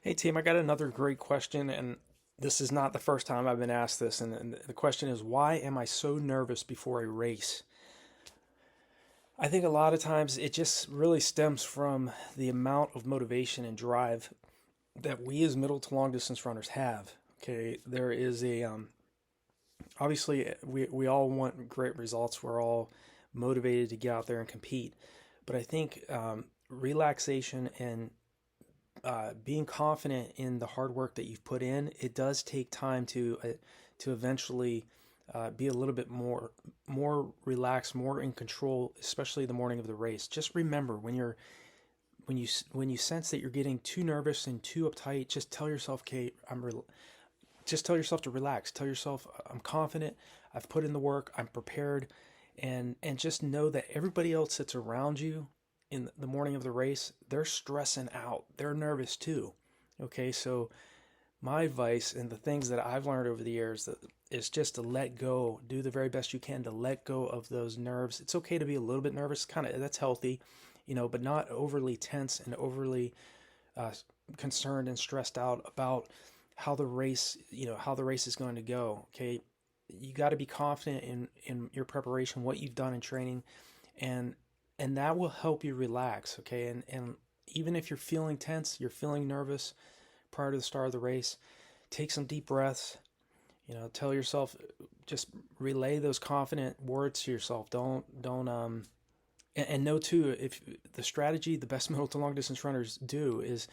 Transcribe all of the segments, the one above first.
Hey team, I got another great question, and this is not the first time I've been asked this. And the question is, why am I so nervous before a race? I think a lot of times it just really stems from the amount of motivation and drive that we as middle to long distance runners have. Okay, there is a obviously we all want great results. We're all motivated to get out there and compete, but I think relaxation and being confident in the hard work that you've put in, it does take time to eventually be a little bit more relaxed, more in control, especially the morning of the race. Just remember when you sense that you're getting too nervous and too uptight, just tell yourself, "Okay, just tell yourself to relax. Tell yourself, I'm confident. I've put in the work. I'm prepared." And just know that everybody else that's around you in the morning of the race, they're stressing out. They're nervous too. Okay, so my advice and the things that I've learned over the years is just to let go, do the very best you can to let go of those nerves. It's okay to be a little bit nervous, kind of that's healthy, but not overly tense and overly uh, concerned and stressed out about how the race is going to go. Okay, you got to be confident in your preparation, what you've done in training, and and that will help you relax. Okay, and even if you're feeling tense, you're feeling nervous prior to the start of the race, take some deep breaths. Tell yourself, just relay those confident words to yourself. Don't and know too, if the strategy the best middle to long distance runners do is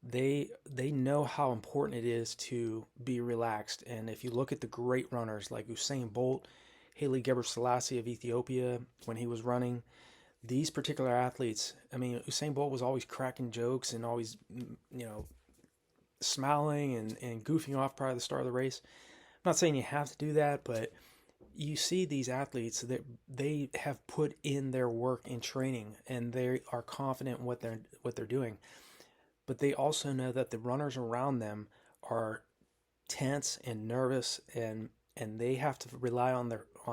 they know how important it is to be relaxed. And if you look at the great runners like Usain Bolt, Haile Gebrselassie of Ethiopia, when he was running, these particular athletes, I mean, Usain Bolt was always cracking jokes and always, smiling and goofing off prior to the start of the race. I'm not saying you have to do that, but you see these athletes that they have put in their work in training and they are confident in what they're doing. But they also know that the runners around them are tense and nervous, and they have to rely on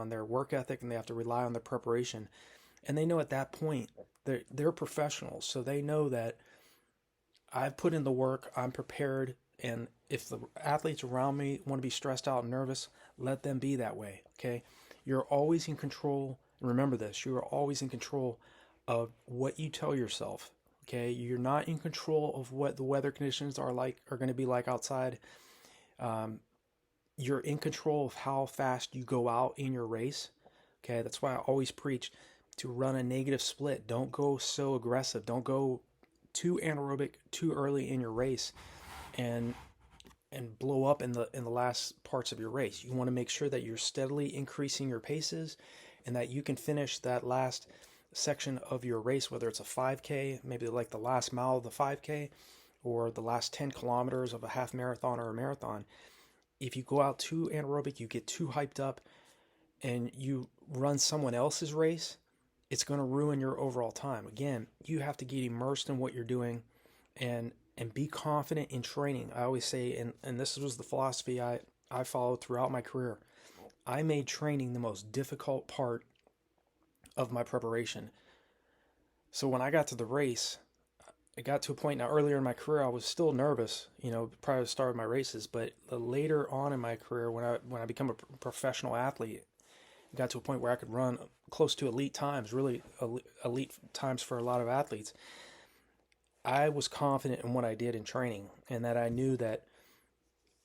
their work ethic, and they have to rely on their preparation. And they know at that point they're professionals, so they know that I've put in the work, I'm prepared, and if the athletes around me want to be stressed out and nervous, let them be that way. Okay, you're always in control. Remember this: you are always in control of what you tell yourself. Okay, you're not in control of what the weather conditions are going to be like outside. Um, you're in control of how fast you go out in your race. Okay, that's why I always preach to run a negative split. Don't go so aggressive. Don't go too anaerobic too early in your race and blow up in the last parts of your race. You want to make sure that you're steadily increasing your paces and that you can finish that last section of your race, whether it's a 5K, maybe like the last mile of the 5K, or the last 10 kilometers of a half marathon or a marathon. If you go out too anaerobic, you get too hyped up, and you run someone else's race, it's going to ruin your overall time. Again, you have to get immersed in what you're doing and be confident in training. I always say, and this was the philosophy I followed throughout my career. I made training the most difficult part of my preparation. So when I got to the race, I got to a point now earlier in my career, I was still nervous, prior to the start of my races. But later on in my career, when I become a professional athlete, I got to a point where I could run close to elite times, really elite times for a lot of athletes. I was confident in what I did in training, and that I knew that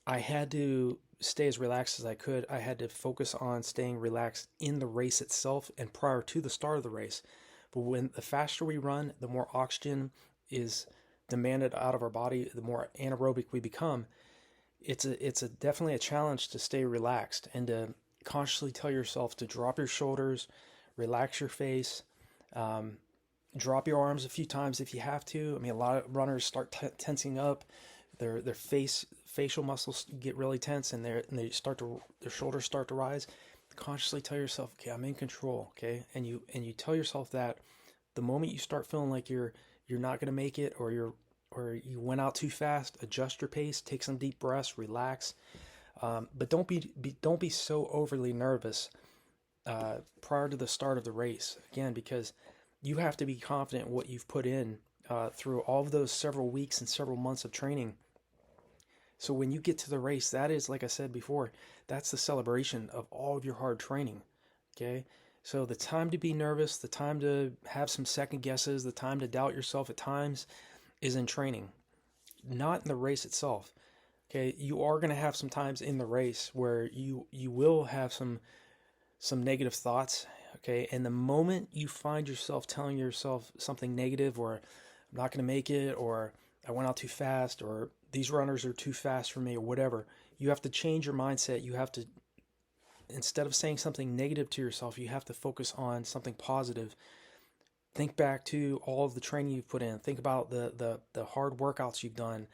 I had to stay as relaxed as I could. I had to focus on staying relaxed in the race itself and prior to the start of the race. But when the faster we run, the more oxygen is demanded out of our body, the more anaerobic we become. It's a definitely a challenge to stay relaxed and to consciously tell yourself to drop your shoulders, relax your face, um, drop your arms a few times if you have to. I mean, a lot of runners start tensing up. Their facial muscles get really tense, and their shoulders start to rise. Consciously tell yourself, okay, I'm in control. Okay, and you tell yourself that the moment you start feeling like you're not going to make it, or you went out too fast, adjust your pace, take some deep breaths, relax. But don't be so overly nervous prior to the start of the race. Again, because you have to be confident in what you've put in through all of those several weeks and several months of training. So when you get to the race, that is, like I said before, that's the celebration of all of your hard training. Okay? So the time to be nervous, the time to have some second guesses, the time to doubt yourself at times is in training, not in the race itself. Okay? You are going to have some times in the race where you will have some negative thoughts. Okay? And the moment you find yourself telling yourself something negative, or I'm not going to make it, or I went out too fast, or these runners are too fast for me, or whatever, you have to change your mindset. You have to, instead of saying something negative to yourself, you have to focus on something positive. Think back to all of the training you've put in. Think about the hard workouts you've done,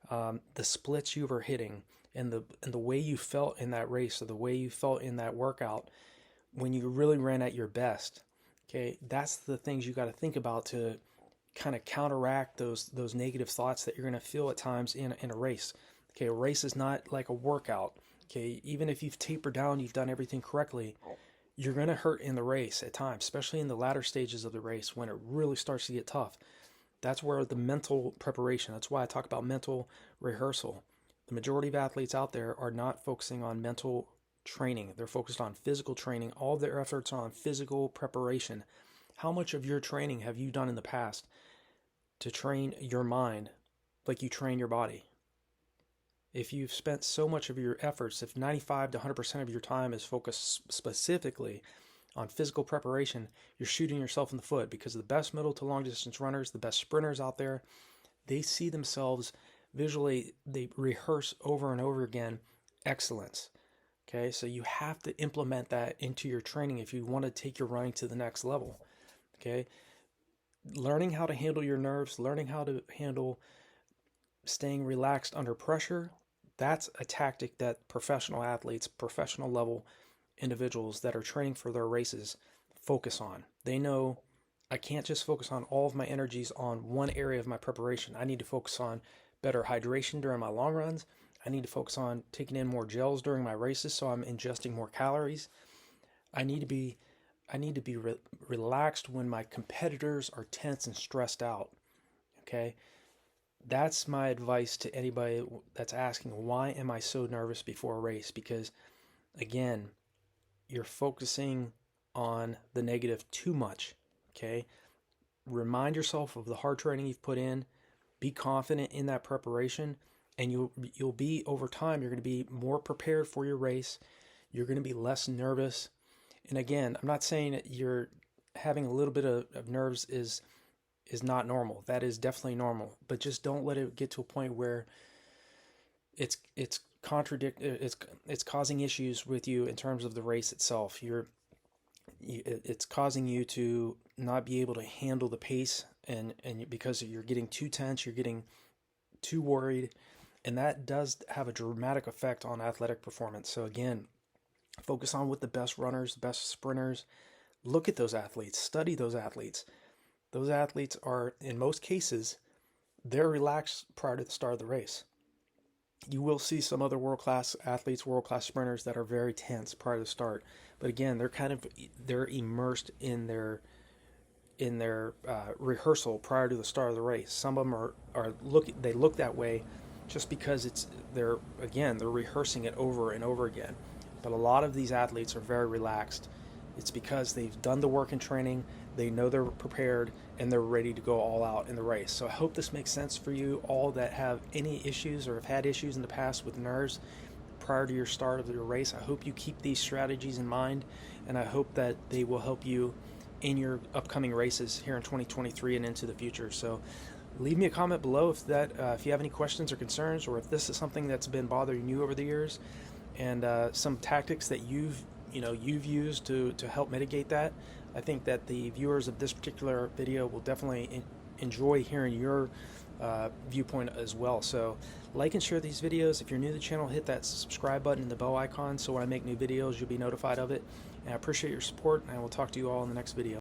the splits you were hitting, and the way you felt in that race, or the way you felt in that workout when you really ran at your best. Okay, that's the things you got to think about to kind of counteract those negative thoughts that you're going to feel at times in a race. Okay, a race is not like a workout. Okay, even if you've tapered down, you've done everything correctly, you're going to hurt in the race at times, especially in the latter stages of the race when it really starts to get tough. That's where the mental preparation, that's why I talk about mental rehearsal. The majority of athletes out there are not focusing on mental training. They're focused on physical training. All of their efforts are on physical preparation. How much of your training have you done in the past to train your mind like you train your body? If you've spent so much of your efforts, if 95 to 100% of your time is focused specifically on physical preparation, you're shooting yourself in the foot, because the best middle to long distance runners, the best sprinters out there, they see themselves visually, they rehearse over and over again excellence. Okay, so you have to implement that into your training if you want to take your running to the next level. Okay, learning how to handle your nerves, learning how to handle staying relaxed under pressure, that's a tactic that professional athletes, professional level individuals that are training for their races focus on. They know, I can't just focus on all of my energies on one area of my preparation. I need to focus on better hydration during my long runs. I need to focus on taking in more gels during my races so I'm ingesting more calories. I need to be relaxed when my competitors are tense and stressed out. Okay? That's my advice to anybody that's asking, why am I so nervous before a race? Because again, you're focusing on the negative too much. Okay? Remind yourself of the hard training you've put in. Be confident in that preparation, and you'll be, over time, you're going to be more prepared for your race. You're going to be less nervous. And again, I'm not saying that you're having a little bit of nerves is not normal. That is definitely normal, but just don't let it get to a point where it's causing issues with you in terms of the race itself. It's causing you to not be able to handle the pace, and because you're getting too tense, you're getting too worried, and that does have a dramatic effect on athletic performance. So again, focus on what the best runners, the best sprinters, look at those athletes, study those athletes. Those athletes are, in most cases, they're relaxed prior to the start of the race. You will see some other world-class athletes, world-class sprinters that are very tense prior to the start. But again, they're immersed in their rehearsal prior to the start of the race. Some of them they look that way just because they're rehearsing it over and over again. But a lot of these athletes are very relaxed. It's because they've done the work in training, they know they're prepared, and they're ready to go all out in the race. So I hope this makes sense for you all that have any issues or have had issues in the past with nerves prior to your start of your race. I hope you keep these strategies in mind, and I hope that they will help you in your upcoming races here in 2023 and into the future. So leave me a comment below if you have any questions or concerns, or if this is something that's been bothering you over the years, and some tactics that you've used to help mitigate that. I think that the viewers of this particular video will definitely enjoy hearing your viewpoint as well. So like and share these videos. If you're new to the channel, hit that subscribe button and the bell icon so when I make new videos, you'll be notified of it. And I appreciate your support, and I will talk to you all in the next video.